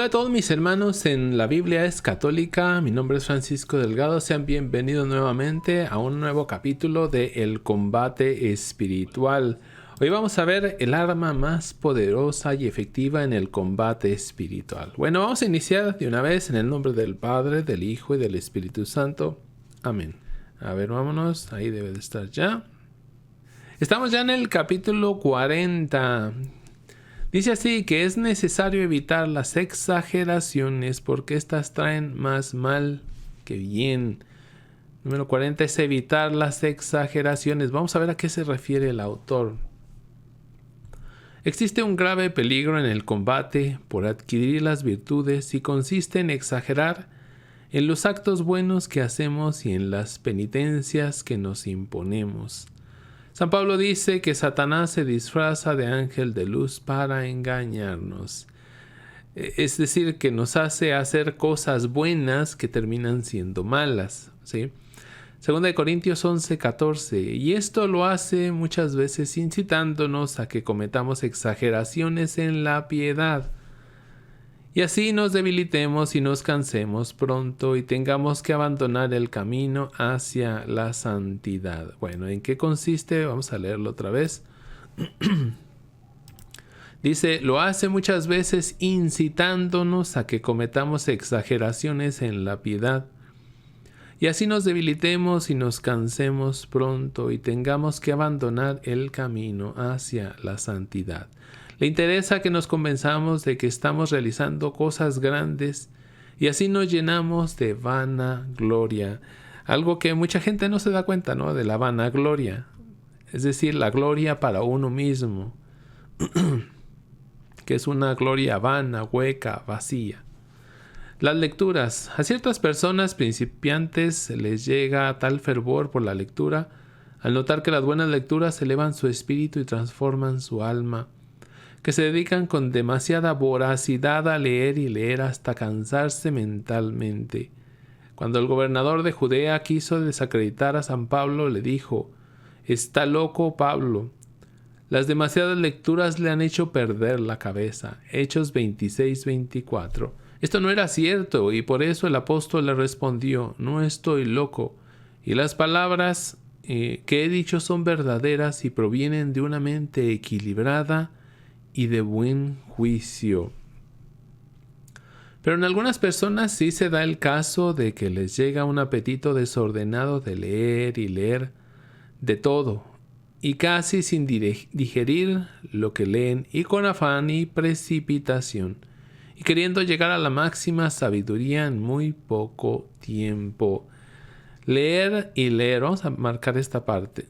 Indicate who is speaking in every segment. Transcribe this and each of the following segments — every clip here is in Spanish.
Speaker 1: Hola a todos mis hermanos en la Biblia es Católica, mi nombre es Francisco Delgado, sean bienvenidos nuevamente a un nuevo capítulo de El Combate Espiritual. Hoy vamos a ver el arma más poderosa y efectiva en el combate espiritual. Bueno, vamos a iniciar de una vez en el nombre del Padre, del Hijo y del Espíritu Santo. Amén. A ver, vámonos, ahí debe de estar ya. Estamos ya en el capítulo 40. Dice así que es necesario evitar las exageraciones porque éstas traen más mal que bien. Número 40 es evitar las exageraciones. Vamos a ver a qué se refiere el autor. Existe un grave peligro en el combate por adquirir las virtudes y consiste en exagerar en los actos buenos que hacemos y en las penitencias que nos imponemos. San Pablo dice que Satanás se disfraza de ángel de luz para engañarnos. Es decir, que nos hace hacer cosas buenas que terminan siendo malas, ¿sí? Segunda de Corintios 11:14. Y esto lo hace muchas veces incitándonos a que cometamos exageraciones en la piedad. Y así nos debilitemos y nos cansemos pronto y tengamos que abandonar el camino hacia la santidad. Bueno, ¿en qué consiste? Vamos a leerlo otra vez. Dice, lo hace muchas veces incitándonos a que cometamos exageraciones en la piedad. Y así nos debilitemos y nos cansemos pronto y tengamos que abandonar el camino hacia la santidad. Le interesa que nos convenzamos de que estamos realizando cosas grandes y así nos llenamos de vanagloria. Algo que mucha gente no se da cuenta, ¿no? De la vanagloria. Es decir, la gloria para uno mismo. Que es una gloria vana, hueca, vacía. Las lecturas. A ciertas personas principiantes les llega tal fervor por la lectura al notar que las buenas lecturas elevan su espíritu y transforman su alma, que se dedican con demasiada voracidad a leer y leer hasta cansarse mentalmente. Cuando el gobernador de Judea quiso desacreditar a San Pablo, le dijo: «Está loco Pablo. Las demasiadas lecturas le han hecho perder la cabeza». Hechos 26:24. Esto no era cierto y por eso el apóstol le respondió: «No estoy loco, y las palabras que he dicho son verdaderas y provienen de una mente equilibrada y de buen juicio». Pero en algunas personas sí se da el caso de que les llega un apetito desordenado de leer y leer de todo, y casi sin digerir lo que leen, y con afán y precipitación, y queriendo llegar a la máxima sabiduría en muy poco tiempo. Leer y leer, vamos a marcar esta parte.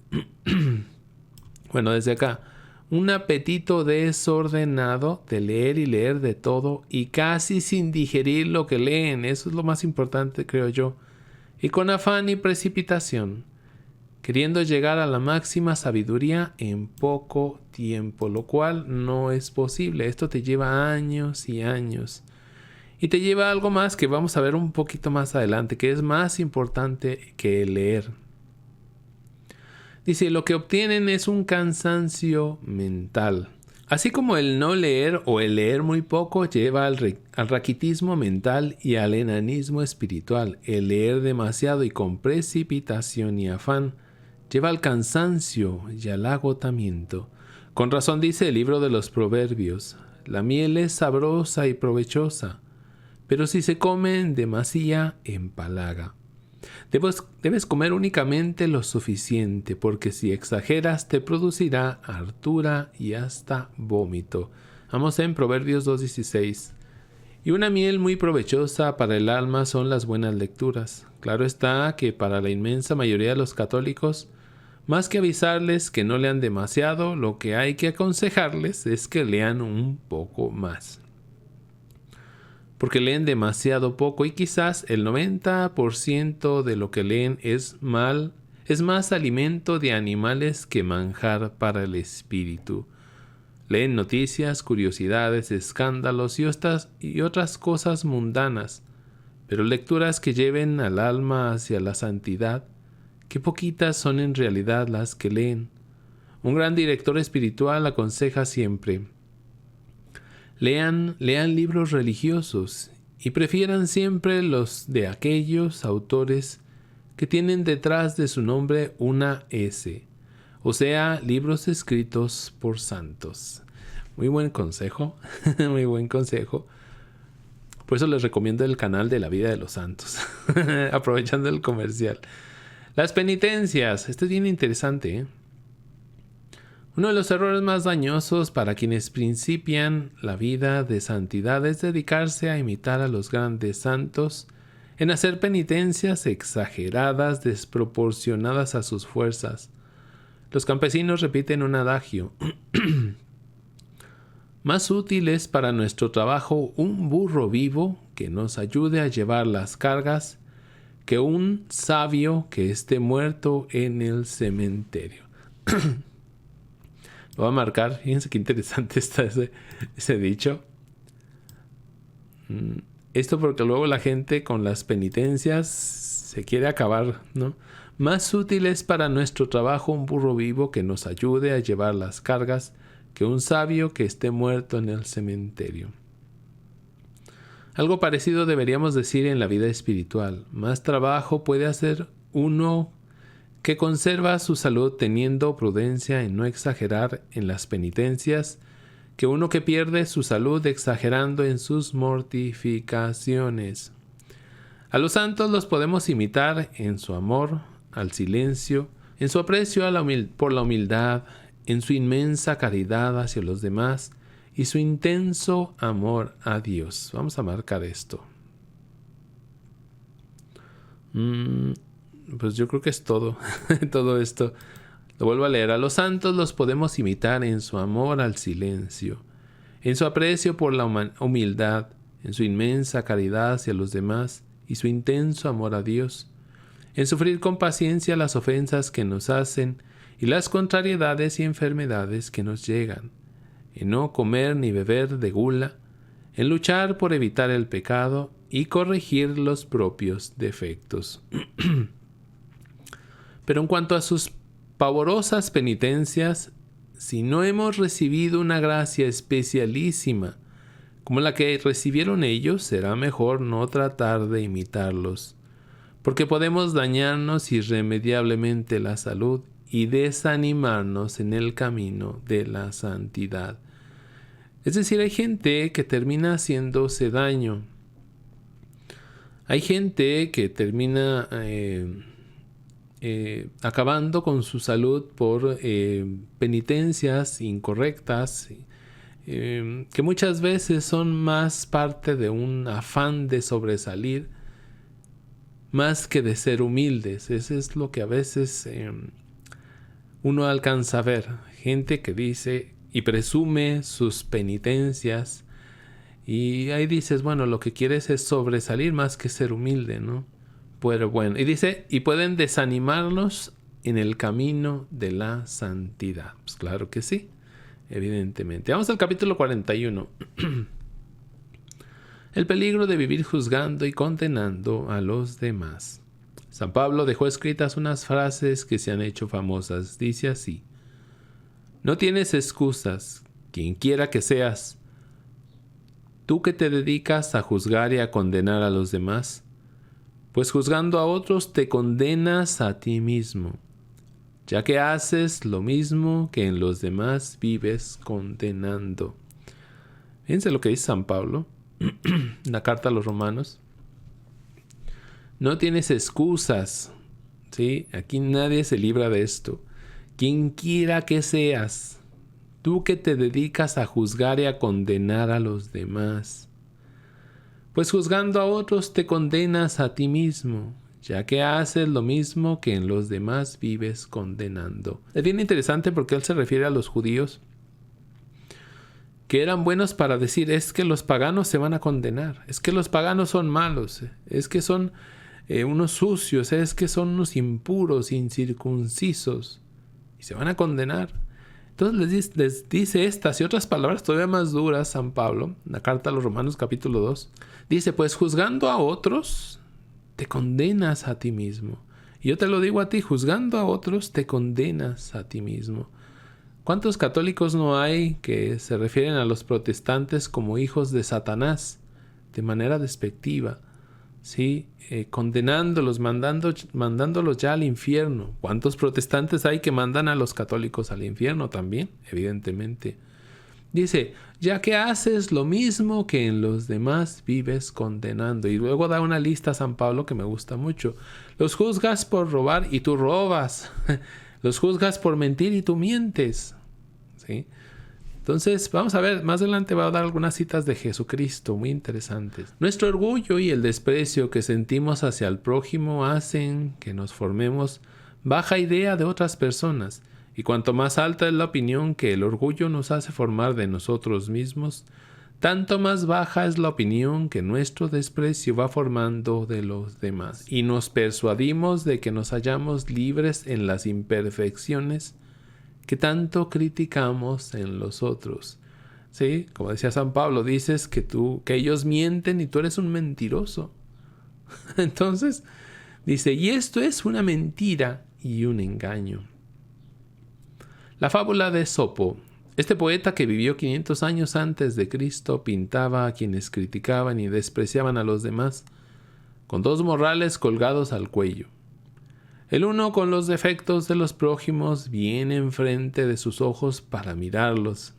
Speaker 1: Bueno, desde acá. Un apetito desordenado de leer y leer de todo y casi sin digerir lo que leen. Eso es lo más importante, creo yo. Y con afán y precipitación, queriendo llegar a la máxima sabiduría en poco tiempo, lo cual no es posible. Esto te lleva años y años. Y te lleva a algo más que vamos a ver un poquito más adelante, que es más importante que leer. Dice, lo que obtienen es un cansancio mental. Así como el no leer o el leer muy poco lleva al raquitismo mental y al enanismo espiritual, el leer demasiado y con precipitación y afán lleva al cansancio y al agotamiento. Con razón dice el libro de los Proverbios: la miel es sabrosa y provechosa, pero si se come en demasía, empalaga. Debes comer únicamente lo suficiente, porque si exageras te producirá hartura y hasta vómito. Vamos en Proverbios 2:16. Y una miel muy provechosa para el alma son las buenas lecturas. Claro está que para la inmensa mayoría de los católicos, más que avisarles que no lean demasiado, lo que hay que aconsejarles es que lean un poco más. Porque leen demasiado poco y quizás el 90% de lo que leen es más alimento de animales que manjar para el espíritu. Leen noticias, curiosidades, escándalos y otras cosas mundanas, pero lecturas que lleven al alma hacia la santidad, qué poquitas son en realidad las que leen. Un gran director espiritual aconseja siempre: Lean libros religiosos y prefieran siempre los de aquellos autores que tienen detrás de su nombre una S, o sea, libros escritos por santos. Muy buen consejo, muy buen consejo. Por eso les recomiendo el canal de la vida de los santos, aprovechando el comercial. Las penitencias, esto es bien interesante, ¿eh? Uno de los errores más dañosos para quienes principian la vida de santidad es dedicarse a imitar a los grandes santos en hacer penitencias exageradas, desproporcionadas a sus fuerzas. Los campesinos repiten un adagio. Más útil es para nuestro trabajo un burro vivo que nos ayude a llevar las cargas que un sabio que esté muerto en el cementerio. Lo voy a marcar. Fíjense qué interesante está ese dicho. Esto porque luego la gente con las penitencias se quiere acabar, ¿no? Más útil es para nuestro trabajo un burro vivo que nos ayude a llevar las cargas que un sabio que esté muerto en el cementerio. Algo parecido deberíamos decir en la vida espiritual. Más trabajo puede hacer uno que conserva su salud teniendo prudencia en no exagerar en las penitencias, que uno que pierde su salud exagerando en sus mortificaciones. A los santos los podemos imitar en su amor al silencio, en su aprecio por la humildad, en su inmensa caridad hacia los demás y su intenso amor a Dios. Vamos a marcar esto. Pues yo creo que es todo, todo esto. Lo vuelvo a leer. A los santos los podemos imitar en su amor al silencio, en su aprecio por la humildad, en su inmensa caridad hacia los demás y su intenso amor a Dios, en sufrir con paciencia las ofensas que nos hacen y las contrariedades y enfermedades que nos llegan, en no comer ni beber de gula, en luchar por evitar el pecado y corregir los propios defectos. Pero en cuanto a sus pavorosas penitencias, si no hemos recibido una gracia especialísima como la que recibieron ellos, será mejor no tratar de imitarlos, porque podemos dañarnos irremediablemente la salud y desanimarnos en el camino de la santidad. Es decir, hay gente que termina haciéndose daño. Hay gente que termina acabando con su salud por penitencias incorrectas, que muchas veces son más parte de un afán de sobresalir más que de ser humildes. Eso es lo que a veces uno alcanza a ver. Gente que dice y presume sus penitencias y ahí dices, bueno, lo que quieres es sobresalir más que ser humilde, ¿no? Pero bueno, y dice, y pueden desanimarnos en el camino de la santidad. Pues claro que sí, evidentemente. Vamos al capítulo 41. El peligro de vivir juzgando y condenando a los demás. San Pablo dejó escritas unas frases que se han hecho famosas. Dice así: no tienes excusas, quien quiera que seas, tú que te dedicas a juzgar y a condenar a los demás, pues juzgando a otros te condenas a ti mismo, ya que haces lo mismo que en los demás vives condenando. Fíjense lo que dice San Pablo en la carta a los Romanos. No tienes excusas, ¿sí? Aquí nadie se libra de esto. Quien quiera que seas, tú que te dedicas a juzgar y a condenar a los demás, pues juzgando a otros te condenas a ti mismo, ya que haces lo mismo que en los demás vives condenando. Es bien interesante porque él se refiere a los judíos que eran buenos para decir, es que los paganos se van a condenar, es que los paganos son malos, es que son unos sucios, es que son unos impuros, incircuncisos, y se van a condenar. Entonces les dice estas y otras palabras todavía más duras San Pablo, en la carta a los Romanos capítulo 2. Dice, pues juzgando a otros, te condenas a ti mismo. Y yo te lo digo a ti, juzgando a otros, te condenas a ti mismo. ¿Cuántos católicos no hay que se refieren a los protestantes como hijos de Satanás de manera despectiva? ¿Sí? Condenándolos, mandándolos ya al infierno. ¿Cuántos protestantes hay que mandan a los católicos al infierno también? Evidentemente. Dice, ya que haces lo mismo que en los demás, vives condenando. Y luego da una lista a San Pablo que me gusta mucho. Los juzgas por robar y tú robas. Los juzgas por mentir y tú mientes. ¿Sí? Entonces, vamos a ver, más adelante va a dar algunas citas de Jesucristo muy interesantes. Nuestro orgullo y el desprecio que sentimos hacia el prójimo hacen que nos formemos baja idea de otras personas. Y cuanto más alta es la opinión que el orgullo nos hace formar de nosotros mismos, tanto más baja es la opinión que nuestro desprecio va formando de los demás. Y nos persuadimos de que nos hallamos libres en las imperfecciones que tanto criticamos en los otros. ¿Sí? Como decía San Pablo, dices que ellos mienten y tú eres un mentiroso. Entonces, dice, y esto es una mentira y un engaño. La fábula de Esopo. Este poeta que vivió 500 años antes de Cristo pintaba a quienes criticaban y despreciaban a los demás con dos morrales colgados al cuello. El uno con los defectos de los prójimos bien enfrente de sus ojos para mirarlos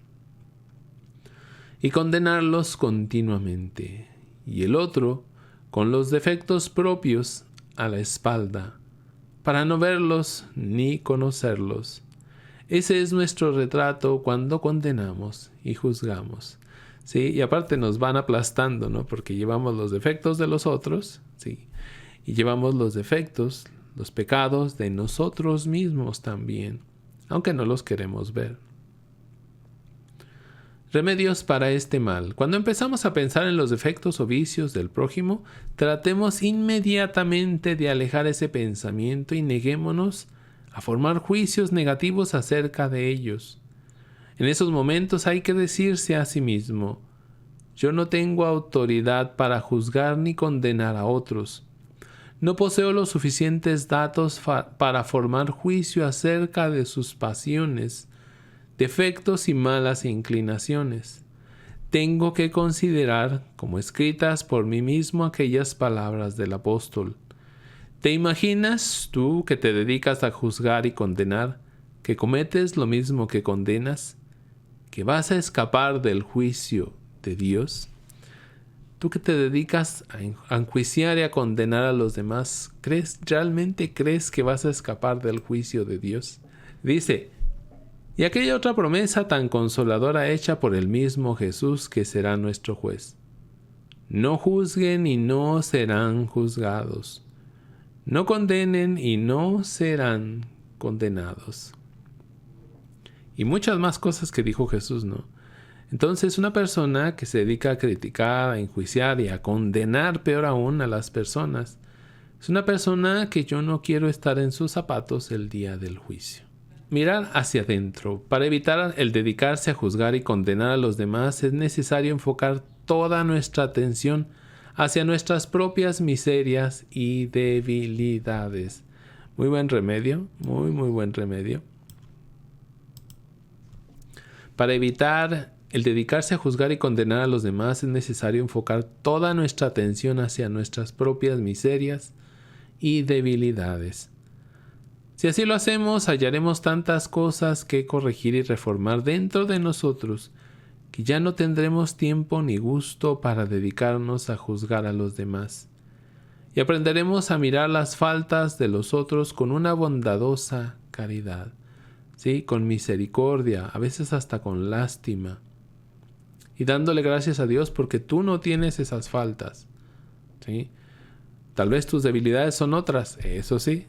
Speaker 1: y condenarlos continuamente, y el otro con los defectos propios a la espalda para no verlos ni conocerlos. Ese es nuestro retrato cuando condenamos y juzgamos. ¿Sí? Y aparte nos van aplastando, ¿no? Porque llevamos los defectos de los otros, ¿sí? Y llevamos los defectos, los pecados de nosotros mismos también, aunque no los queremos ver. Remedios para este mal. Cuando empezamos a pensar en los defectos o vicios del prójimo, tratemos inmediatamente de alejar ese pensamiento y neguémonos a formar juicios negativos acerca de ellos. En esos momentos hay que decirse a sí mismo, yo no tengo autoridad para juzgar ni condenar a otros. No poseo los suficientes datos para formar juicio acerca de sus pasiones, defectos y malas inclinaciones. Tengo que considerar como escritas por mí mismo aquellas palabras del apóstol. ¿Te imaginas tú que te dedicas a juzgar y condenar, que cometes lo mismo que condenas, que vas a escapar del juicio de Dios? Tú que te dedicas a enjuiciar y a condenar a los demás, ¿realmente crees que vas a escapar del juicio de Dios? Dice, y aquella otra promesa tan consoladora hecha por el mismo Jesús que será nuestro juez. No juzguen y no serán juzgados. No condenen y no serán condenados. Y muchas más cosas que dijo Jesús, ¿no? Entonces, una persona que se dedica a criticar, a enjuiciar y a condenar, peor aún, a las personas, es una persona que yo no quiero estar en sus zapatos el día del juicio. Mirar hacia adentro. Para evitar el dedicarse a juzgar y condenar a los demás, es necesario enfocar toda nuestra atención hacia nuestras propias miserias y debilidades. Muy buen remedio, muy buen remedio. Para evitar el dedicarse a juzgar y condenar a los demás es necesario enfocar toda nuestra atención hacia nuestras propias miserias y debilidades. Si así lo hacemos, hallaremos tantas cosas que corregir y reformar dentro de nosotros que ya no tendremos tiempo ni gusto para dedicarnos a juzgar a los demás. Y aprenderemos a mirar las faltas de los otros con una bondadosa caridad, ¿sí? Con misericordia, a veces hasta con lástima. Y dándole gracias a Dios porque tú no tienes esas faltas, ¿sí? Tal vez tus debilidades son otras, eso sí.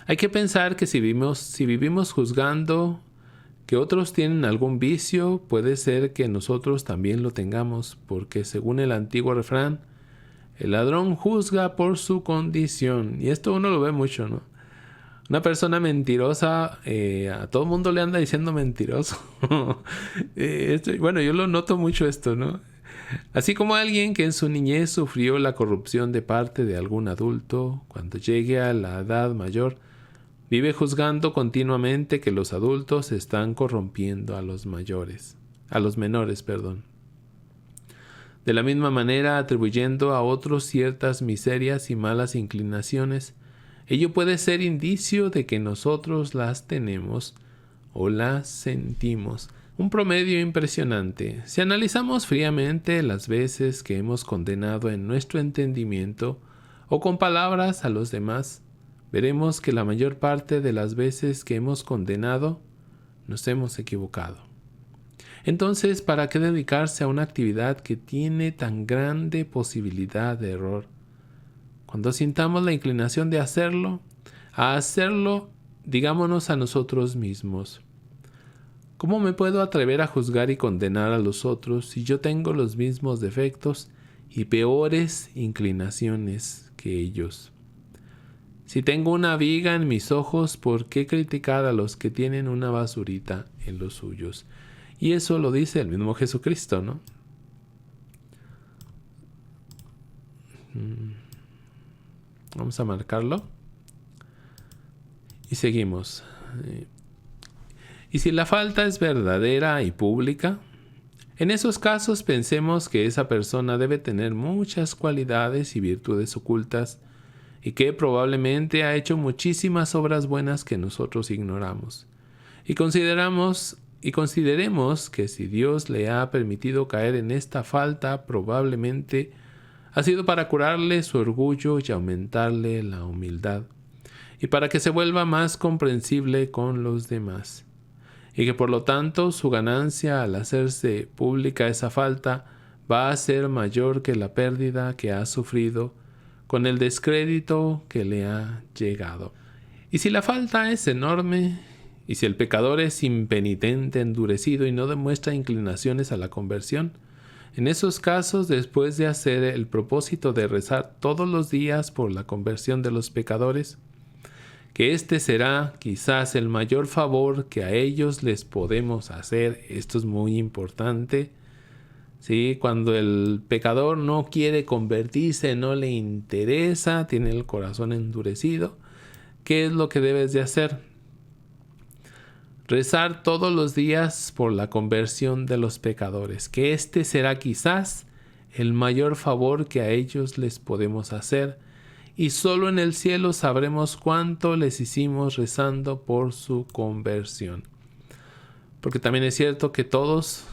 Speaker 1: Hay que pensar que si vivimos juzgando que otros tienen algún vicio, puede ser que nosotros también lo tengamos, porque según el antiguo refrán, el ladrón juzga por su condición. Y esto uno lo ve mucho, ¿no? Una persona mentirosa, a todo el mundo le anda diciendo mentiroso. Bueno, yo lo noto mucho esto, ¿no? Así como alguien que en su niñez sufrió la corrupción de parte de algún adulto, cuando llegue a la edad mayor, Vive juzgando continuamente que los adultos están corrompiendo a los menores. De la misma manera, atribuyendo a otros ciertas miserias y malas inclinaciones, ello puede ser indicio de que nosotros las tenemos o las sentimos. Un promedio impresionante. Si analizamos fríamente las veces que hemos condenado en nuestro entendimiento o con palabras a los demás, veremos que la mayor parte de las veces que hemos condenado, nos hemos equivocado. Entonces, ¿para qué dedicarse a una actividad que tiene tan grande posibilidad de error? Cuando sintamos la inclinación de hacerlo, digámonos a nosotros mismos: ¿cómo me puedo atrever a juzgar y condenar a los otros si yo tengo los mismos defectos y peores inclinaciones que ellos? Si tengo una viga en mis ojos, ¿por qué criticar a los que tienen una basurita en los suyos? Y eso lo dice el mismo Jesucristo, ¿no? Vamos a marcarlo. Y seguimos. Y si la falta es verdadera y pública, en esos casos pensemos que esa persona debe tener muchas cualidades y virtudes ocultas y que probablemente ha hecho muchísimas obras buenas que nosotros ignoramos. Y consideremos que si Dios le ha permitido caer en esta falta, probablemente ha sido para curarle su orgullo y aumentarle la humildad, y para que se vuelva más comprensible con los demás, y que por lo tanto su ganancia al hacerse pública esa falta va a ser mayor que la pérdida que ha sufrido con el descrédito que le ha llegado. Y si la falta es enorme, y si el pecador es impenitente, endurecido y no demuestra inclinaciones a la conversión, en esos casos, después de hacer el propósito de rezar todos los días por la conversión de los pecadores, que este será quizás el mayor favor que a ellos les podemos hacer. Esto es muy importante. ¿Sí? Cuando el pecador no quiere convertirse, no le interesa, tiene el corazón endurecido, ¿qué es lo que debes de hacer? Rezar todos los días por la conversión de los pecadores, que este será quizás el mayor favor que a ellos les podemos hacer, y solo en el cielo sabremos cuánto les hicimos rezando por su conversión. Porque también es cierto que todos,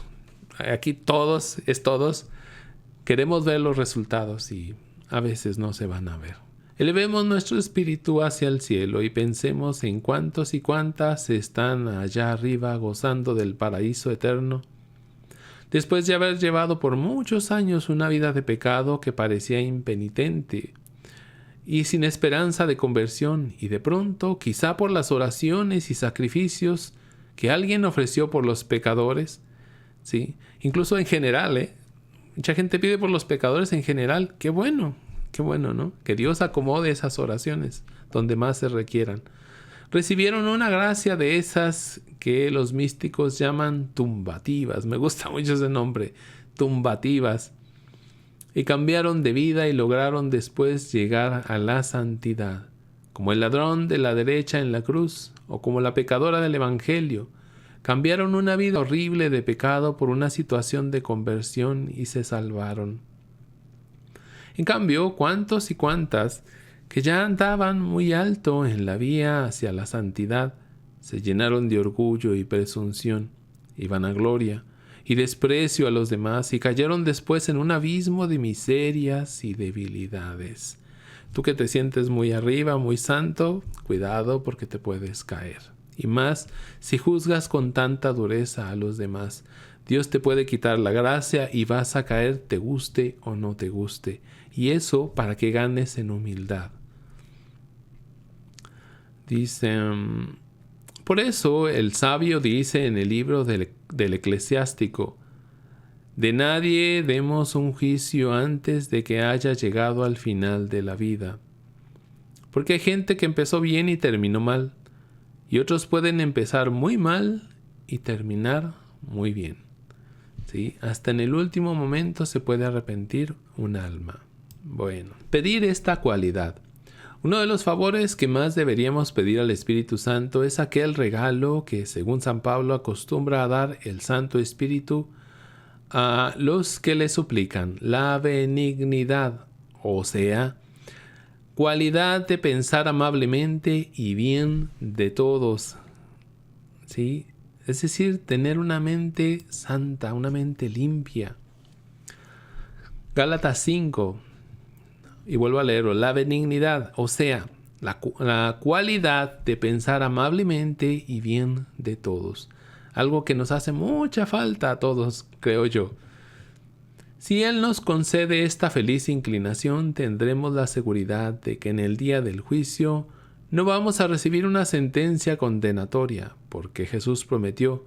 Speaker 1: queremos ver los resultados y a veces no se van a ver. Elevemos nuestro espíritu hacia el cielo y pensemos en cuántos y cuántas están allá arriba gozando del paraíso eterno, después de haber llevado por muchos años una vida de pecado que parecía impenitente y sin esperanza de conversión, y de pronto, quizá por las oraciones y sacrificios que alguien ofreció por los pecadores, ¿sí? Incluso en general, mucha gente pide por los pecadores en general. Qué bueno, ¿no? Que Dios acomode esas oraciones donde más se requieran. Recibieron una gracia de esas que los místicos llaman tumbativas. Me gusta mucho ese nombre, tumbativas. Y cambiaron de vida y lograron después llegar a la santidad, como el ladrón de la derecha en la cruz, o como la pecadora del Evangelio. Cambiaron una vida horrible de pecado por una situación de conversión y se salvaron. En cambio, cuántos y cuántas que ya andaban muy alto en la vía hacia la santidad se llenaron de orgullo y presunción y vanagloria y desprecio a los demás y cayeron después en un abismo de miserias y debilidades. Tú que te sientes muy arriba, muy santo, cuidado porque te puedes caer. Y más si juzgas con tanta dureza a los demás. Dios te puede quitar la gracia y vas a caer, te guste o no te guste. Y eso para que ganes en humildad. Dice, por eso el sabio dice en el libro del Eclesiástico: de nadie demos un juicio antes de que haya llegado al final de la vida. Porque hay gente que empezó bien y terminó mal. Y otros pueden empezar muy mal y terminar muy bien. ¿Sí? Hasta en el último momento se puede arrepentir un alma. Bueno, pedir esta cualidad. Uno de los favores que más deberíamos pedir al Espíritu Santo es aquel regalo que, según San Pablo, acostumbra a dar el Santo Espíritu a los que le suplican, la benignidad, o sea, cualidad de pensar amablemente y bien de todos, ¿sí? Es decir, tener una mente santa, una mente limpia. Gálatas 5, y vuelvo a leerlo, la benignidad, o sea, la cualidad de pensar amablemente y bien de todos. Algo que nos hace mucha falta a todos, creo yo. Si Él nos concede esta feliz inclinación, tendremos la seguridad de que en el día del juicio no vamos a recibir una sentencia condenatoria, porque Jesús prometió,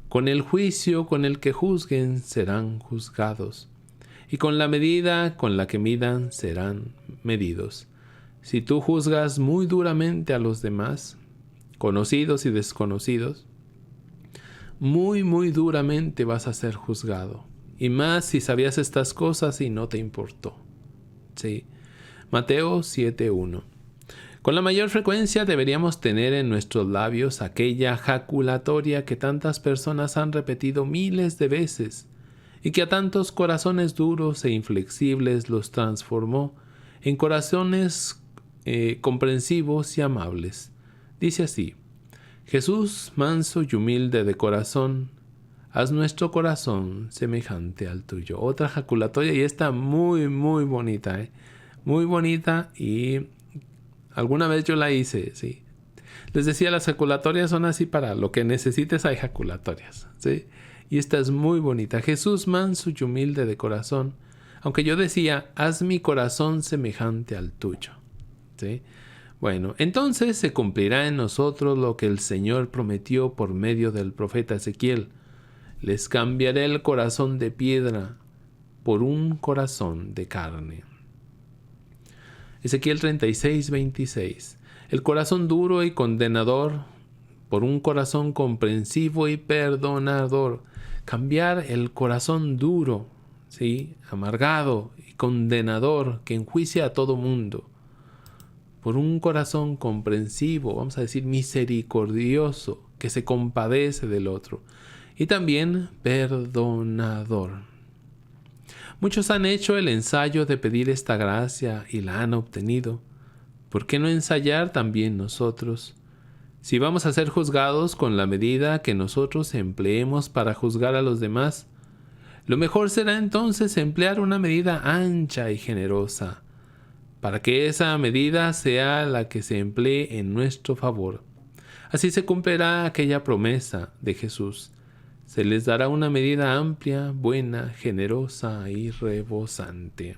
Speaker 1: con el juicio con el que juzguen serán juzgados, y con la medida con la que midan serán medidos. Si tú juzgas muy duramente a los demás, conocidos y desconocidos, muy, muy duramente vas a ser juzgado. Y más si sabías estas cosas y no te importó. Sí. Mateo 7:1. Con la mayor frecuencia deberíamos tener en nuestros labios aquella jaculatoria que tantas personas han repetido miles de veces y que a tantos corazones duros e inflexibles los transformó en corazones comprensivos y amables. Dice así: Jesús, manso y humilde de corazón, haz nuestro corazón semejante al tuyo. Otra jaculatoria, y esta muy, muy bonita, muy bonita, y alguna vez yo la hice, sí. Les decía, las jaculatorias son así, para lo que necesites hay jaculatorias, sí. Y esta es muy bonita. Jesús, manso y humilde de corazón, aunque yo decía, haz mi corazón semejante al tuyo, sí. Bueno, entonces se cumplirá en nosotros lo que el Señor prometió por medio del profeta Ezequiel. Les cambiaré el corazón de piedra por un corazón de carne. Ezequiel 36:26. El corazón duro y condenador por un corazón comprensivo y perdonador. Cambiar el corazón duro, ¿sí?, amargado y condenador que enjuicia a todo mundo, por un corazón comprensivo, vamos a decir misericordioso, que se compadece del otro. Y también perdonador. Muchos han hecho el ensayo de pedir esta gracia y la han obtenido. ¿Por qué no ensayar también nosotros? Si vamos a ser juzgados con la medida que nosotros empleemos para juzgar a los demás, lo mejor será entonces emplear una medida ancha y generosa, para que esa medida sea la que se emplee en nuestro favor. Así se cumplirá aquella promesa de Jesús. Se les dará una medida amplia, buena, generosa y rebosante.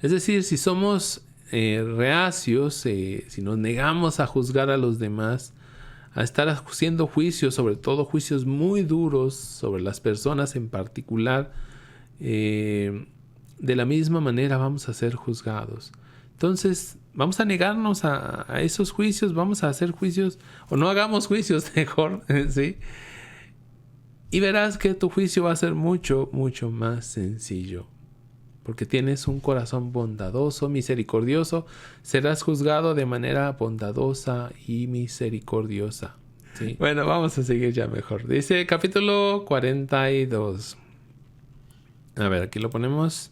Speaker 1: Es decir, si somos reacios, si nos negamos a juzgar a los demás, a estar haciendo juicios, sobre todo juicios muy duros sobre las personas en particular, de la misma manera vamos a ser juzgados. Entonces, vamos a negarnos a esos juicios, vamos a hacer juicios, o no hagamos juicios mejor, ¿sí? Y verás que tu juicio va a ser mucho, mucho más sencillo. Porque tienes un corazón bondadoso, misericordioso, serás juzgado de manera bondadosa y misericordiosa, ¿sí? Bueno, vamos a seguir ya mejor. Dice capítulo 42. A ver, aquí lo ponemos.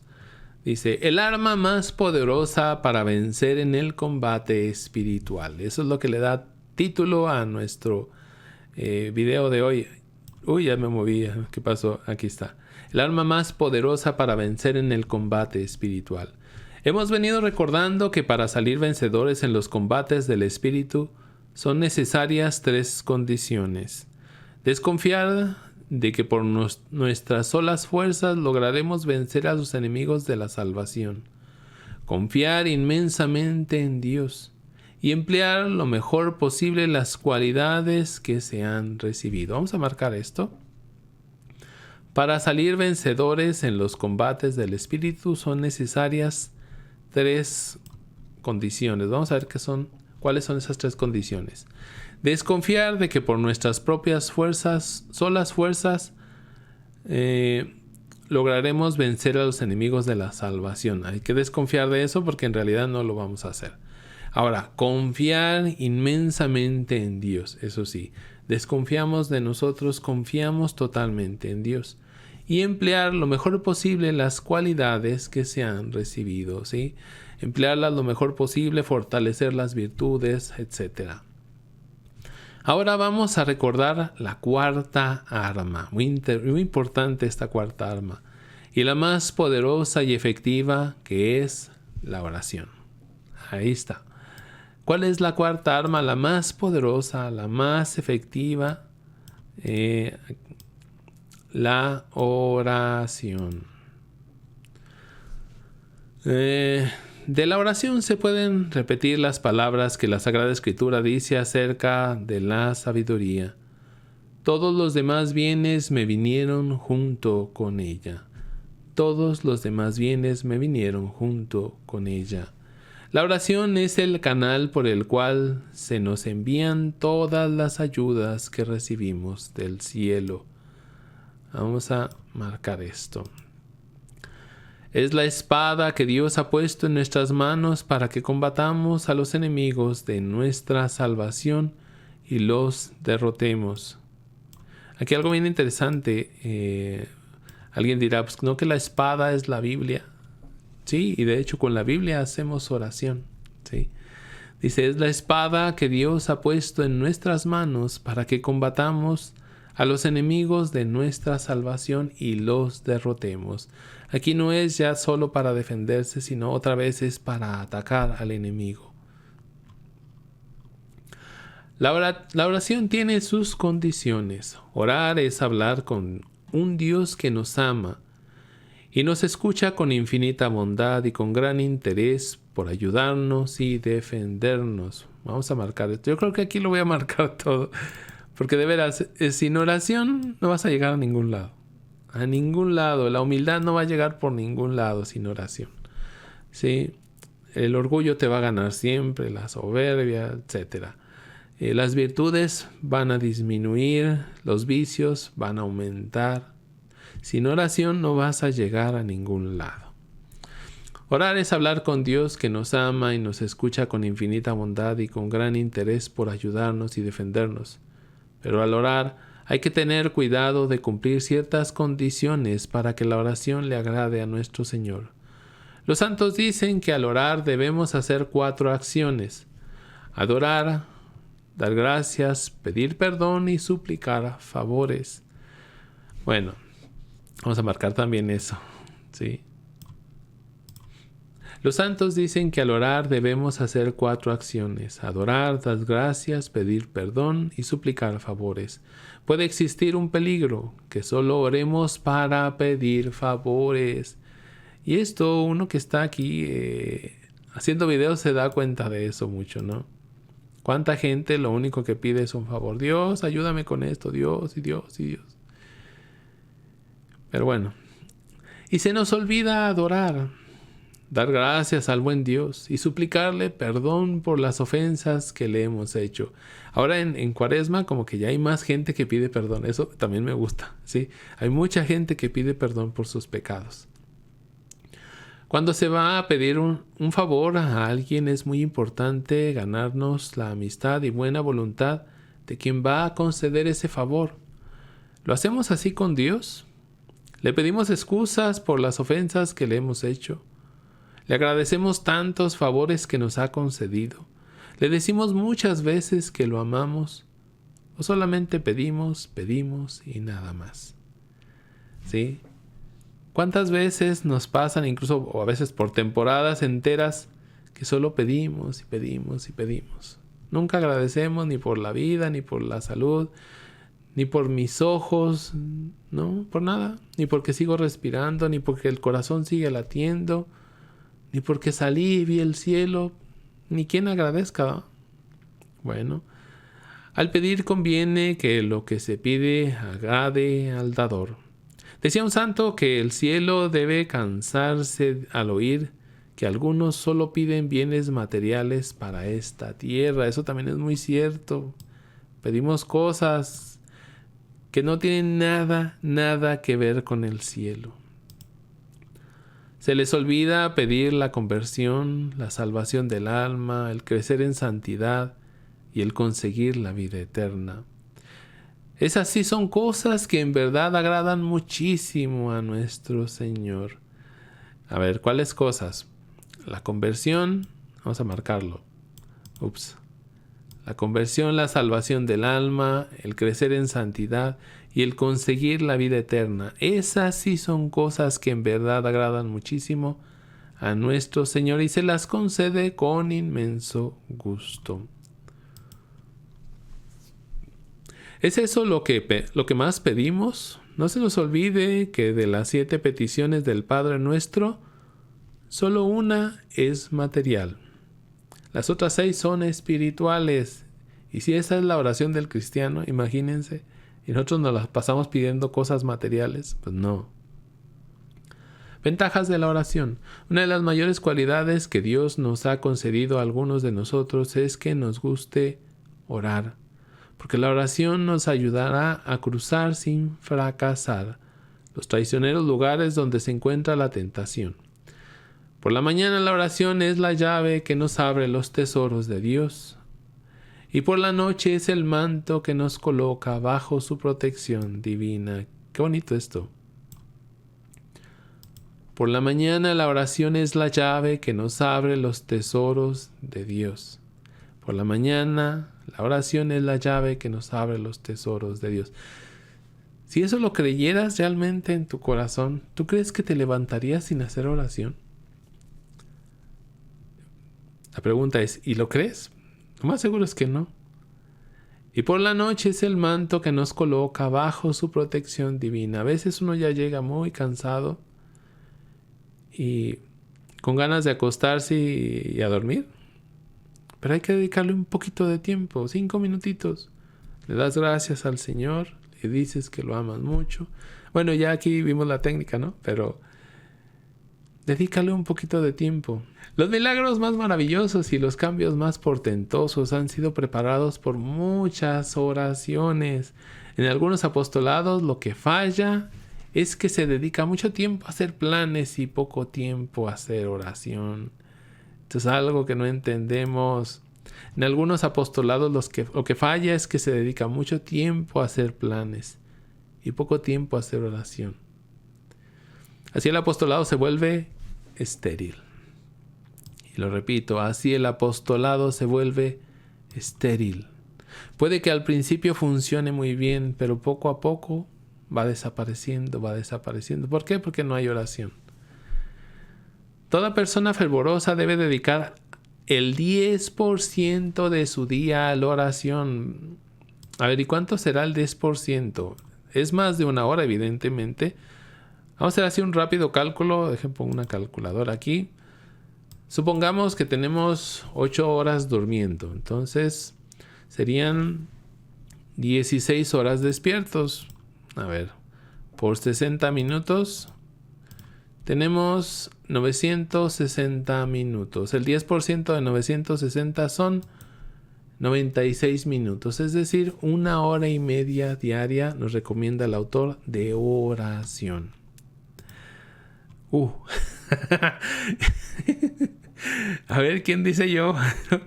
Speaker 1: Dice, el arma más poderosa para vencer en el combate espiritual. Eso es lo que le da título a nuestro video de hoy. Uy, ya me moví. ¿Qué pasó? Aquí está. El arma más poderosa para vencer en el combate espiritual. Hemos venido recordando que para salir vencedores en los combates del espíritu son necesarias 3 condiciones. Desconfiar de que por nuestras solas fuerzas lograremos vencer a sus enemigos de la salvación. Confiar inmensamente en Dios y emplear lo mejor posible las cualidades que se han recibido. Vamos a marcar esto. Para salir vencedores en los combates del espíritu son necesarias 3 condiciones. Vamos a ver cuáles son esas 3 condiciones. Desconfiar de que por nuestras propias fuerzas, solas fuerzas, lograremos vencer a los enemigos de la salvación. Hay que desconfiar de eso porque en realidad no lo vamos a hacer. Ahora, confiar inmensamente en Dios, eso sí. Desconfiamos de nosotros, confiamos totalmente en Dios. Y emplear lo mejor posible las cualidades que se han recibido, ¿sí? Emplearlas lo mejor posible, fortalecer las virtudes, etc. Ahora vamos a recordar la cuarta arma. Muy importante esta cuarta arma. Y la más poderosa y efectiva, que es la oración. Ahí está. ¿Cuál es la cuarta arma? La más poderosa, la más efectiva. La oración. De la oración se pueden repetir las palabras que la Sagrada Escritura dice acerca de la sabiduría. Todos los demás bienes me vinieron junto con ella. Todos los demás bienes me vinieron junto con ella. La oración es el canal por el cual se nos envían todas las ayudas que recibimos del cielo. Vamos a marcar esto. Es la espada que Dios ha puesto en nuestras manos para que combatamos a los enemigos de nuestra salvación y los derrotemos. Aquí algo bien interesante. Alguien dirá, pues no, que la espada es la Biblia. Sí, y de hecho con la Biblia hacemos oración. ¿Sí? Dice, es la espada que Dios ha puesto en nuestras manos para que combatamos a los enemigos de nuestra salvación y los derrotemos. Aquí no es ya solo para defenderse, sino otra vez es para atacar al enemigo. La oración tiene sus condiciones. Orar es hablar con un Dios que nos ama y nos escucha con infinita bondad y con gran interés por ayudarnos y defendernos. Vamos a marcar esto. Yo creo que aquí lo voy a marcar todo. Porque de veras, sin oración no vas a llegar a ningún lado. A ningún lado. La humildad no va a llegar por ningún lado sin oración. ¿Sí? El orgullo te va a ganar siempre, la soberbia, etc. Las virtudes van a disminuir, los vicios van a aumentar. Sin oración no vas a llegar a ningún lado. Orar es hablar con Dios que nos ama y nos escucha con infinita bondad y con gran interés por ayudarnos y defendernos. Pero al orar hay que tener cuidado de cumplir ciertas condiciones para que la oración le agrade a nuestro Señor. Los santos dicen que al orar debemos hacer 4 acciones: adorar, dar gracias, pedir perdón y suplicar favores. Bueno, vamos a marcar también eso, ¿sí? Los santos dicen que al orar debemos hacer 4 acciones: adorar, dar gracias, pedir perdón y suplicar favores. Puede existir un peligro, que solo oremos para pedir favores. Y esto, uno que está aquí haciendo videos se da cuenta de eso mucho, ¿no? ¿Cuánta gente lo único que pide es un favor? Dios, ayúdame con esto, Dios y Dios y Dios. Pero bueno, y se nos olvida adorar, dar gracias al buen Dios y suplicarle perdón por las ofensas que le hemos hecho. Ahora en Cuaresma como que ya hay más gente que pide perdón. Eso también me gusta, ¿sí? Hay mucha gente que pide perdón por sus pecados. Cuando se va a pedir un favor a alguien es muy importante ganarnos la amistad y buena voluntad de quien va a conceder ese favor. ¿Lo hacemos así con Dios? ¿Le pedimos excusas por las ofensas que le hemos hecho? ¿Le agradecemos tantos favores que nos ha concedido? ¿Le decimos muchas veces que lo amamos? ¿O solamente pedimos y nada más? ¿Sí? ¿Cuántas veces nos pasan, incluso o a veces por temporadas enteras, que solo pedimos y pedimos y pedimos? Nunca agradecemos ni por la vida, ni por la salud, ni por mis ojos, no, por nada. Ni porque sigo respirando, ni porque el corazón sigue latiendo, ni porque salí y vi el cielo, ni quien agradezca. Bueno, al pedir conviene que lo que se pide agrade al dador. Decía un santo que el cielo debe cansarse al oír que algunos solo piden bienes materiales para esta tierra. Eso también es muy cierto. Pedimos cosas que no tienen nada que ver con el cielo. Se les olvida pedir la conversión, la salvación del alma, el crecer en santidad y el conseguir la vida eterna. Esas sí son cosas que en verdad agradan muchísimo a nuestro Señor. A ver, ¿cuáles cosas? La conversión, vamos a marcarlo. La conversión, la salvación del alma, el crecer en santidad y el conseguir la vida eterna. Esas sí son cosas que en verdad agradan muchísimo a nuestro Señor y se las concede con inmenso gusto. ¿Es eso lo que más pedimos? No se nos olvide que de las 7 peticiones del Padre Nuestro, solo una es material. Las otras 6 son espirituales. Y si esa es la oración del cristiano, imagínense, y nosotros nos las pasamos pidiendo cosas materiales, pues no. Ventajas de la oración. Una de las mayores cualidades que Dios nos ha concedido a algunos de nosotros es que nos guste orar. Porque la oración nos ayudará a cruzar sin fracasar los traicioneros lugares donde se encuentra la tentación. Por la mañana la oración es la llave que nos abre los tesoros de Dios. Y por la noche es el manto que nos coloca bajo su protección divina. Qué bonito esto. Por la mañana la oración es la llave que nos abre los tesoros de Dios. Por la mañana la oración es la llave que nos abre los tesoros de Dios. Si eso lo creyeras realmente en tu corazón, ¿tú crees que te levantarías sin hacer oración? La pregunta es, ¿y lo crees? Lo más seguro es que no. Y por la noche es el manto que nos coloca bajo su protección divina. A veces uno ya llega muy cansado y con ganas de acostarse y a dormir. Pero hay que dedicarle un poquito de tiempo, 5 minutitos. Le das gracias al Señor, le dices que lo amas mucho. Bueno, ya aquí vimos la técnica, ¿no? Pero dedícale un poquito de tiempo. Los milagros más maravillosos y los cambios más portentosos han sido preparados por muchas oraciones. En algunos apostolados lo que falla es que se dedica mucho tiempo a hacer planes y poco tiempo a hacer oración. Esto es algo que no entendemos. En algunos apostolados lo que falla es que se dedica mucho tiempo a hacer planes y poco tiempo a hacer oración. Así el apostolado se vuelve estéril. Y lo repito, así el apostolado se vuelve estéril. Puede que al principio funcione muy bien, pero poco a poco va desapareciendo. ¿Por qué? Porque no hay oración. Toda persona fervorosa debe dedicar el 10% de su día a la oración. A ver, ¿y cuánto será el 10%? Es más de una hora, evidentemente. Vamos a hacer así un rápido cálculo. Dejen pongo una calculadora aquí. Supongamos que tenemos 8 horas durmiendo. Entonces serían 16 horas despiertos. A ver, por 60 minutos tenemos 960 minutos. El 10% de 960 son 96 minutos. Es decir, 1 hora y media diaria nos recomienda el autor de oración. A ver, ¿quién dice yo?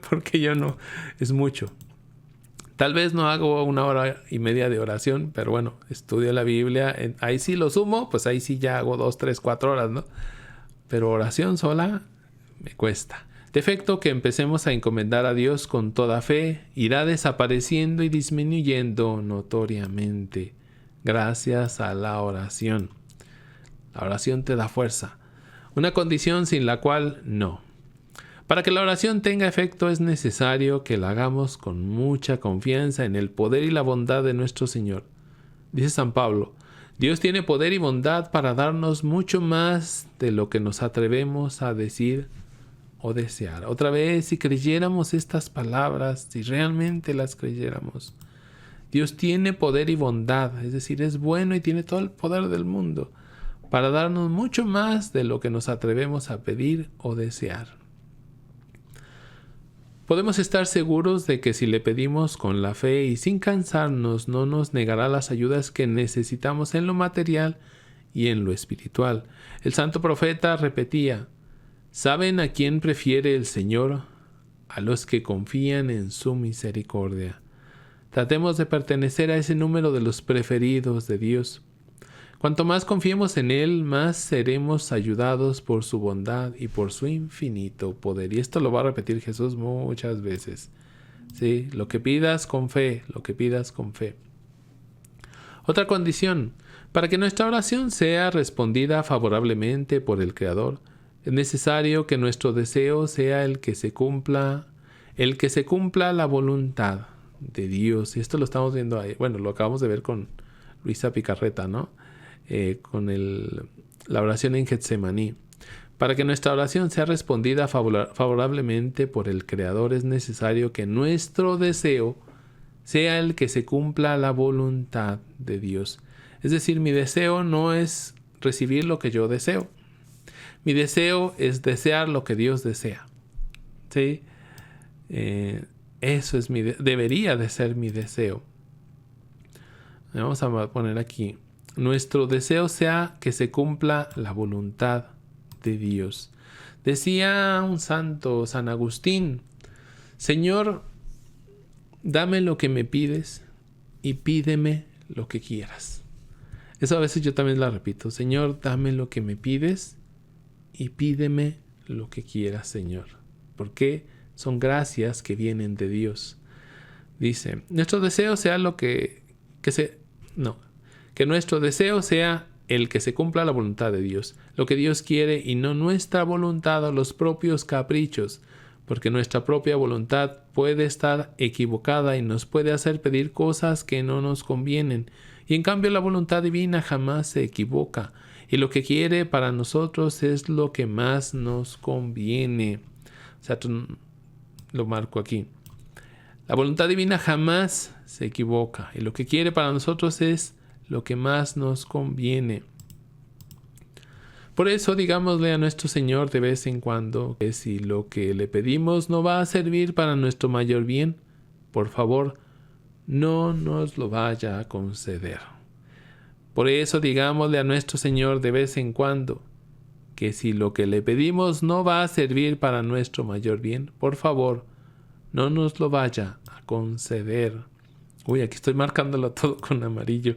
Speaker 1: Porque yo no. Es mucho. Tal vez no hago 1 hora y media de oración, pero bueno, estudio la Biblia. Ahí sí lo sumo, pues ahí sí ya hago 2, 3, 4 horas, ¿no? Pero oración sola me cuesta. De efecto, que empecemos a encomendar a Dios con toda fe, irá desapareciendo y disminuyendo notoriamente gracias a la oración. La oración te da fuerza, una condición sin la cual no. Para que la oración tenga efecto es necesario que la hagamos con mucha confianza en el poder y la bondad de nuestro Señor. Dice San Pablo, Dios tiene poder y bondad para darnos mucho más de lo que nos atrevemos a decir o desear. Otra vez, si creyéramos estas palabras, si realmente las creyéramos, Dios tiene poder y bondad, es decir, es bueno y tiene todo el poder del mundo para darnos mucho más de lo que nos atrevemos a pedir o desear. Podemos estar seguros de que si le pedimos con la fe y sin cansarnos, no nos negará las ayudas que necesitamos en lo material y en lo espiritual. El santo profeta repetía: ¿saben a quién prefiere el Señor? A los que confían en su misericordia. Tratemos de pertenecer a ese número de los preferidos de Dios. Cuanto más confiemos en Él, más seremos ayudados por su bondad y por su infinito poder. Y esto lo va a repetir Jesús muchas veces. Sí, lo que pidas con fe, lo que pidas con fe. Otra condición: para que nuestra oración sea respondida favorablemente por el Creador, es necesario que nuestro deseo sea el que se cumpla la voluntad de Dios. Y esto lo estamos viendo ahí. Bueno, lo acabamos de ver con Luisa Picarreta, ¿no? Con la oración en Getsemaní. Para que nuestra oración sea respondida favorablemente por el Creador, es necesario que nuestro deseo sea el que se cumpla la voluntad de Dios. Es decir, mi deseo no es recibir lo que yo deseo. Mi deseo es desear lo que Dios desea. ¿Sí? Eso es debería de ser mi deseo. Vamos a poner aquí: nuestro deseo sea que se cumpla la voluntad de Dios. Decía un santo, San Agustín: Señor, dame lo que me pides y pídeme lo que quieras. Eso a veces yo también la repito: Señor, dame lo que me pides y pídeme lo que quieras, Señor. Porque son gracias que vienen de Dios. Dice: nuestro deseo sea que nuestro deseo sea el que se cumpla la voluntad de Dios, lo que Dios quiere, y no nuestra voluntad o los propios caprichos, porque nuestra propia voluntad puede estar equivocada y nos puede hacer pedir cosas que no nos convienen. Y en cambio la voluntad divina jamás se equivoca, y lo que quiere para nosotros es lo que más nos conviene. O sea, lo marco aquí. La voluntad divina jamás se equivoca, y lo que quiere para nosotros es lo que más nos conviene. Por eso digámosle a nuestro Señor de vez en cuando que si lo que le pedimos no va a servir para nuestro mayor bien, por favor, no nos lo vaya a conceder. Por eso digámosle a nuestro Señor de vez en cuando que si lo que le pedimos no va a servir para nuestro mayor bien, por favor, no nos lo vaya a conceder. Uy, aquí estoy marcándolo todo con amarillo.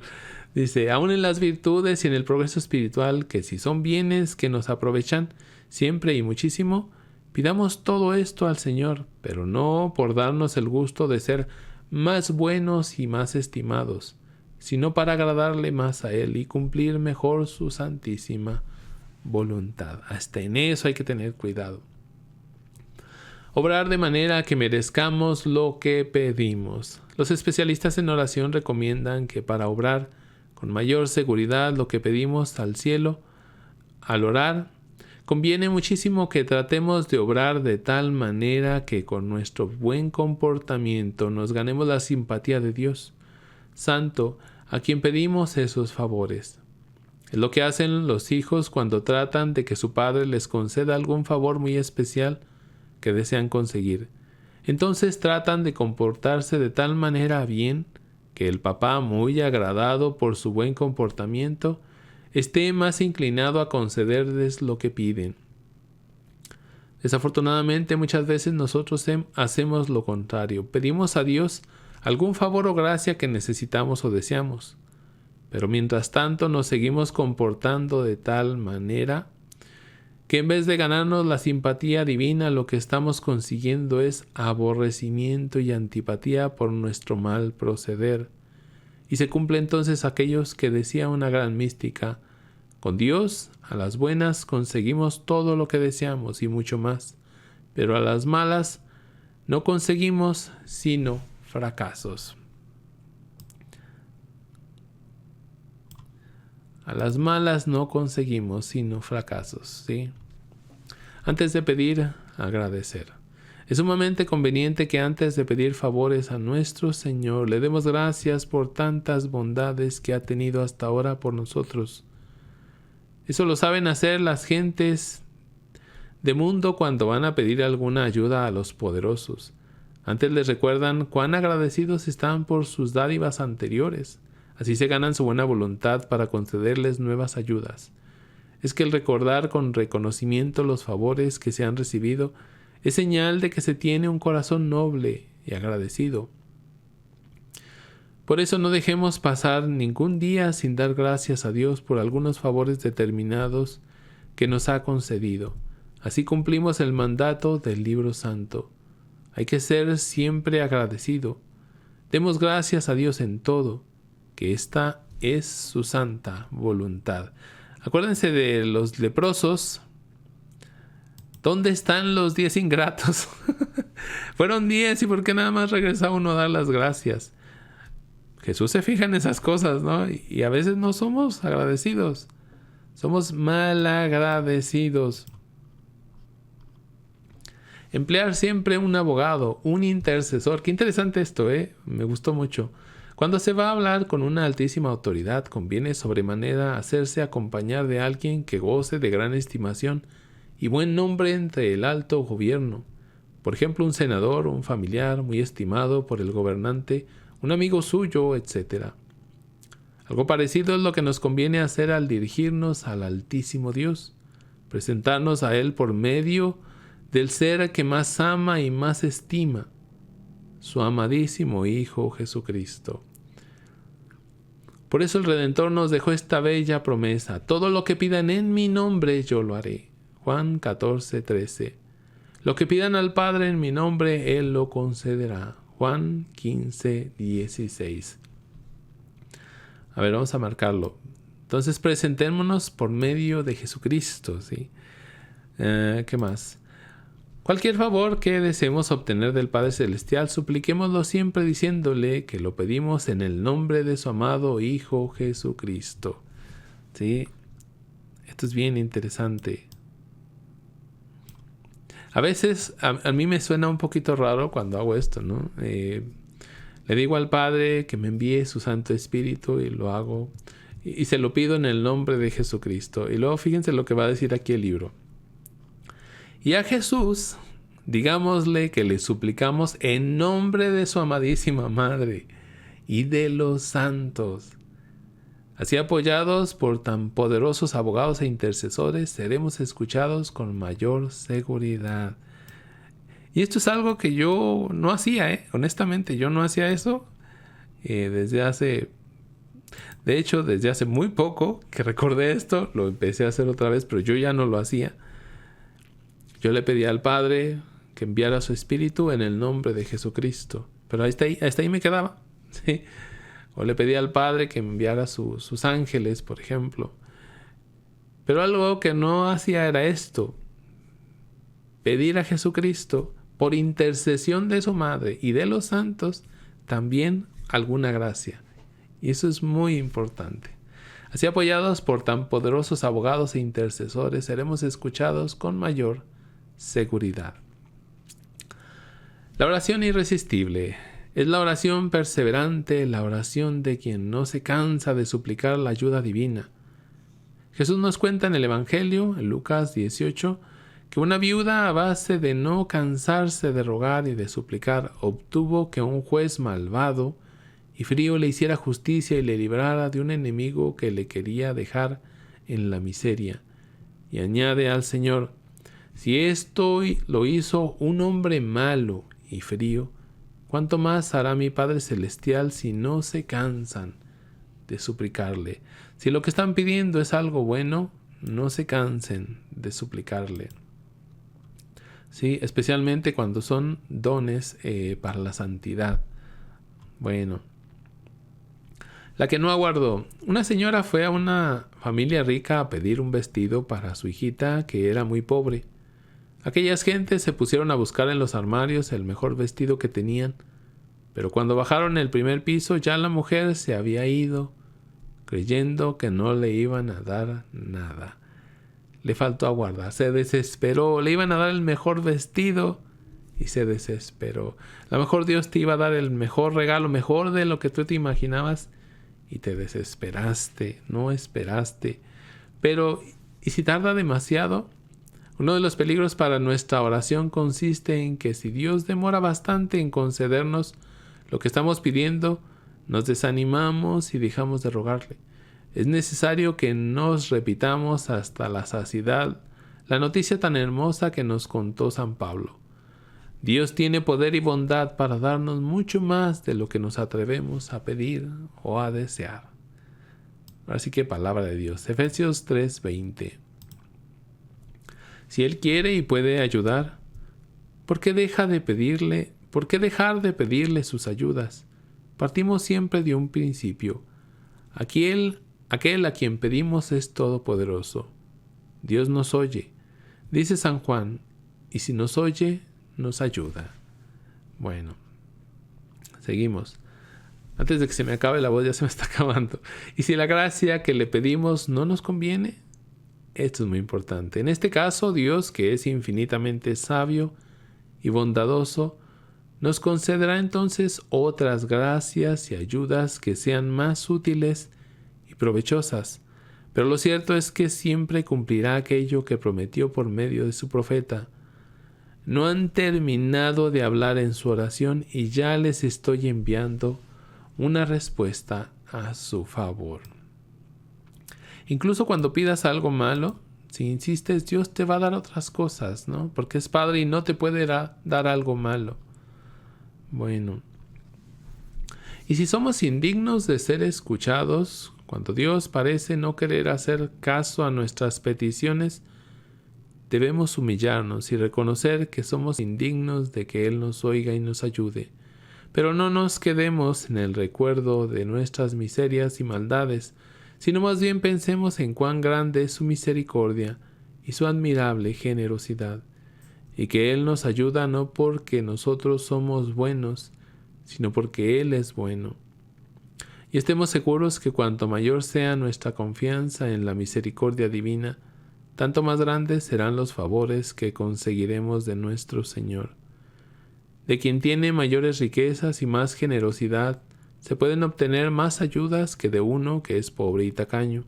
Speaker 1: Dice: aún en las virtudes y en el progreso espiritual, que si son bienes que nos aprovechan siempre y muchísimo, pidamos todo esto al Señor, pero no por darnos el gusto de ser más buenos y más estimados, sino para agradarle más a Él y cumplir mejor su santísima voluntad. Hasta en eso hay que tener cuidado. Obrar de manera que merezcamos lo que pedimos. Los especialistas en oración recomiendan que para obrar con mayor seguridad lo que pedimos al cielo, al orar, conviene muchísimo que tratemos de obrar de tal manera que con nuestro buen comportamiento nos ganemos la simpatía de Dios Santo, a quien pedimos esos favores. Es lo que hacen los hijos cuando tratan de que su padre les conceda algún favor muy especial que desean conseguir. Entonces tratan de comportarse de tal manera bien que el papá, muy agradado por su buen comportamiento, esté más inclinado a concederles lo que piden. Desafortunadamente, muchas veces nosotros hacemos lo contrario. Pedimos a Dios algún favor o gracia que necesitamos o deseamos, pero mientras tanto nos seguimos comportando de tal manera que en vez de ganarnos la simpatía divina, lo que estamos consiguiendo es aborrecimiento y antipatía por nuestro mal proceder. Y se cumple entonces aquellos que decía una gran mística: con Dios, a las buenas, conseguimos todo lo que deseamos y mucho más, pero a las malas no conseguimos sino fracasos. A las malas no conseguimos sino fracasos, ¿sí? Antes de pedir, agradecer. Es sumamente conveniente que antes de pedir favores a nuestro Señor le demos gracias por tantas bondades que ha tenido hasta ahora por nosotros. Eso lo saben hacer las gentes de mundo cuando van a pedir alguna ayuda a los poderosos. Antes les recuerdan cuán agradecidos están por sus dádivas anteriores. Así se ganan su buena voluntad para concederles nuevas ayudas. Es que el recordar con reconocimiento los favores que se han recibido es señal de que se tiene un corazón noble y agradecido. Por eso no dejemos pasar ningún día sin dar gracias a Dios por algunos favores determinados que nos ha concedido. Así cumplimos el mandato del libro santo. Hay que ser siempre agradecido. Demos gracias a Dios en todo, que esta es su santa voluntad. Acuérdense de los leprosos. ¿Dónde están los 10 ingratos? Fueron 10, ¿y por qué nada más regresa uno a dar las gracias? Jesús se fija en esas cosas, ¿no? Y a veces no somos agradecidos. Somos malagradecidos. Emplear siempre un abogado, un intercesor. Qué interesante esto, ¿eh? Me gustó mucho. Cuando se va a hablar con una altísima autoridad, conviene sobremanera hacerse acompañar de alguien que goce de gran estimación y buen nombre entre el alto gobierno. Por ejemplo, un senador, un familiar muy estimado por el gobernante, un amigo suyo, etc. Algo parecido es lo que nos conviene hacer al dirigirnos al Altísimo Dios, presentarnos a Él por medio del ser que más ama y más estima, su amadísimo Hijo Jesucristo. Por eso el Redentor nos dejó esta bella promesa: todo lo que pidan en mi nombre yo lo haré. Juan 14:13. Lo que pidan al Padre en mi nombre, Él lo concederá. Juan 15:16. A ver, vamos a marcarlo. Entonces presentémonos por medio de Jesucristo, ¿sí? ¿Qué más? Cualquier favor que deseemos obtener del Padre Celestial, supliquémoslo siempre diciéndole que lo pedimos en el nombre de su amado Hijo Jesucristo. ¿Sí? Esto es bien interesante. A veces a mí me suena un poquito raro cuando hago esto, ¿no? Le digo al Padre que me envíe su Santo Espíritu y lo hago. Y se lo pido en el nombre de Jesucristo. Y luego fíjense lo que va a decir aquí el libro. Y a Jesús, digámosle que le suplicamos en nombre de su amadísima Madre y de los santos. Así, apoyados por tan poderosos abogados e intercesores, seremos escuchados con mayor seguridad. Y esto es algo que yo no hacía, honestamente, yo no hacía eso desde hace muy poco que recordé esto, lo empecé a hacer otra vez, pero yo ya no lo hacía. Yo le pedía al Padre que enviara su Espíritu en el nombre de Jesucristo. Pero hasta ahí me quedaba. ¿Sí? O le pedía al Padre que enviara sus ángeles, por ejemplo. Pero algo que no hacía era esto: pedir a Jesucristo, por intercesión de su Madre y de los santos, también alguna gracia. Y eso es muy importante. Así, apoyados por tan poderosos abogados e intercesores, seremos escuchados con mayor seguridad. La oración irresistible es la oración perseverante, la oración de quien no se cansa de suplicar la ayuda divina. Jesús nos cuenta en el Evangelio, en Lucas 18, que una viuda, a base de no cansarse de rogar y de suplicar, obtuvo que un juez malvado y frío le hiciera justicia y le librara de un enemigo que le quería dejar en la miseria. Y añade al Señor: si esto lo hizo un hombre malo y frío, ¿cuánto más hará mi Padre Celestial si no se cansan de suplicarle? Si lo que están pidiendo es algo bueno, no se cansen de suplicarle. Sí, especialmente cuando son dones para la santidad. Bueno, la que no aguardó. Una señora fue a una familia rica a pedir un vestido para su hijita, que era muy pobre. Aquellas gentes se pusieron a buscar en los armarios el mejor vestido que tenían, pero cuando bajaron el primer piso ya la mujer se había ido, creyendo que no le iban a dar nada. Le faltó aguardar, se desesperó, le iban a dar el mejor vestido y se desesperó. A lo mejor Dios te iba a dar el mejor regalo, mejor de lo que tú te imaginabas, y te desesperaste, no esperaste. Pero, ¿y si tarda demasiado? Uno de los peligros para nuestra oración consiste en que si Dios demora bastante en concedernos lo que estamos pidiendo, nos desanimamos y dejamos de rogarle. Es necesario que nos repitamos hasta la saciedad la noticia tan hermosa que nos contó San Pablo. Dios tiene poder y bondad para darnos mucho más de lo que nos atrevemos a pedir o a desear. Así que palabra de Dios. Efesios 3:20. Si Él quiere y puede ayudar, ¿por qué dejar de pedirle sus ayudas? Partimos siempre de un principio. Aquel a quien pedimos es todopoderoso. Dios nos oye. Dice San Juan, y si nos oye, nos ayuda. Bueno, seguimos. Antes de que se me acabe la voz, ya se me está acabando. Y si la gracia que le pedimos no nos conviene, esto es muy importante. En este caso, Dios, que es infinitamente sabio y bondadoso, nos concederá entonces otras gracias y ayudas que sean más útiles y provechosas. Pero lo cierto es que siempre cumplirá aquello que prometió por medio de su profeta. No han terminado de hablar en su oración y ya les estoy enviando una respuesta a su favor. Incluso cuando pidas algo malo, si insistes, Dios te va a dar otras cosas, ¿no? Porque es Padre y no te puede dar algo malo. Bueno. Y si somos indignos de ser escuchados, cuando Dios parece no querer hacer caso a nuestras peticiones, debemos humillarnos y reconocer que somos indignos de que Él nos oiga y nos ayude. Pero no nos quedemos en el recuerdo de nuestras miserias y maldades, sino más bien pensemos en cuán grande es su misericordia y su admirable generosidad, y que Él nos ayuda no porque nosotros somos buenos, sino porque Él es bueno. Y estemos seguros que cuanto mayor sea nuestra confianza en la misericordia divina, tanto más grandes serán los favores que conseguiremos de nuestro Señor. De quien tiene mayores riquezas y más generosidad, se pueden obtener más ayudas que de uno que es pobre y tacaño.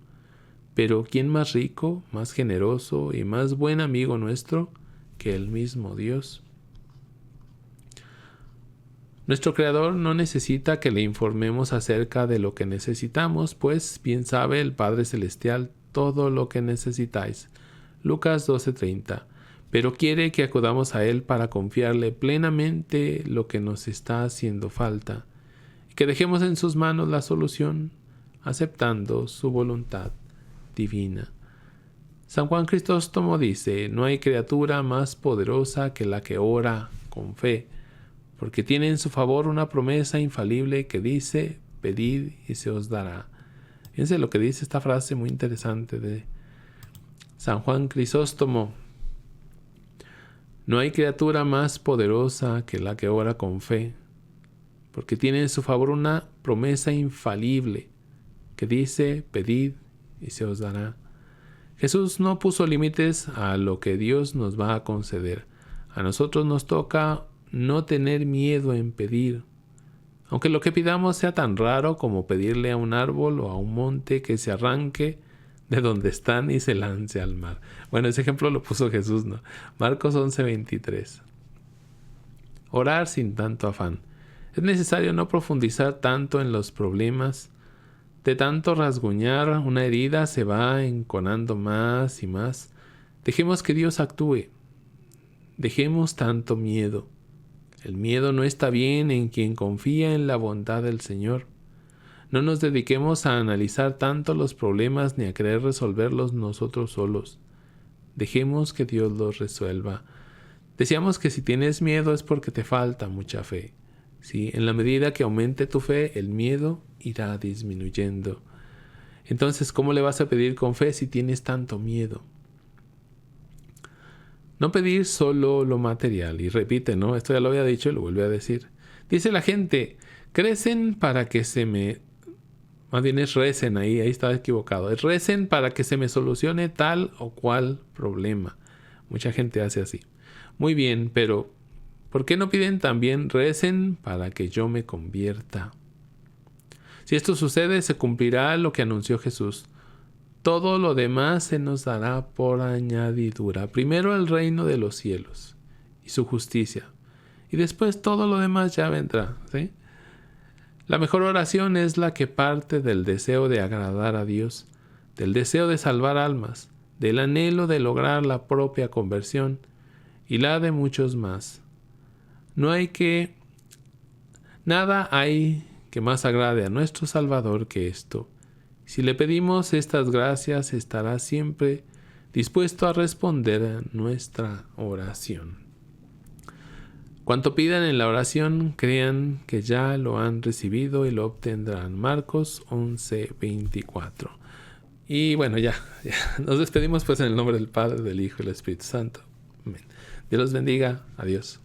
Speaker 1: Pero ¿quién más rico, más generoso y más buen amigo nuestro que el mismo Dios? Nuestro Creador no necesita que le informemos acerca de lo que necesitamos, pues bien sabe el Padre Celestial todo lo que necesitáis. Lucas 12:30. Pero quiere que acudamos a Él para confiarle plenamente lo que nos está haciendo falta, y que dejemos en sus manos la solución, aceptando su voluntad divina. San Juan Crisóstomo dice, no hay criatura más poderosa que la que ora con fe, porque tiene en su favor una promesa infalible que dice, pedid y se os dará. Fíjense lo que dice esta frase muy interesante de San Juan Crisóstomo. No hay criatura más poderosa que la que ora con fe, porque tiene en su favor una promesa infalible que dice, pedid y se os dará. Jesús no puso límites a lo que Dios nos va a conceder. A nosotros nos toca no tener miedo en pedir, aunque lo que pidamos sea tan raro como pedirle a un árbol o a un monte que se arranque de donde están y se lance al mar. Bueno, ese ejemplo lo puso Jesús, ¿no? Marcos 11:23. Orar sin tanto afán. Es necesario no profundizar tanto en los problemas. De tanto rasguñar, una herida se va enconando más y más. Dejemos que Dios actúe. Dejemos tanto miedo. El miedo no está bien en quien confía en la bondad del Señor. No nos dediquemos a analizar tanto los problemas ni a querer resolverlos nosotros solos. Dejemos que Dios los resuelva. Decíamos que si tienes miedo es porque te falta mucha fe. ¿Sí? En la medida que aumente tu fe, el miedo irá disminuyendo. Entonces, ¿cómo le vas a pedir con fe si tienes tanto miedo? No pedir solo lo material. Y repite, ¿no? Esto ya lo había dicho y lo vuelve a decir. Dice la gente, crecen para que se me... Más bien es recen, ahí estaba equivocado. Es recen para que se me solucione tal o cual problema. Mucha gente hace así. Muy bien, pero ¿por qué no piden también recen para que yo me convierta? Si esto sucede, se cumplirá lo que anunció Jesús. Todo lo demás se nos dará por añadidura. Primero el reino de los cielos y su justicia. Y después todo lo demás ya vendrá, ¿sí? La mejor oración es la que parte del deseo de agradar a Dios, del deseo de salvar almas, del anhelo de lograr la propia conversión y la de muchos más. Nada hay que más agrade a nuestro Salvador que esto. Si le pedimos estas gracias, estará siempre dispuesto a responder a nuestra oración. Cuanto pidan en la oración, crean que ya lo han recibido y lo obtendrán. Marcos 11:24. Y bueno, ya nos despedimos pues en el nombre del Padre, del Hijo y del Espíritu Santo. Amén. Dios los bendiga. Adiós.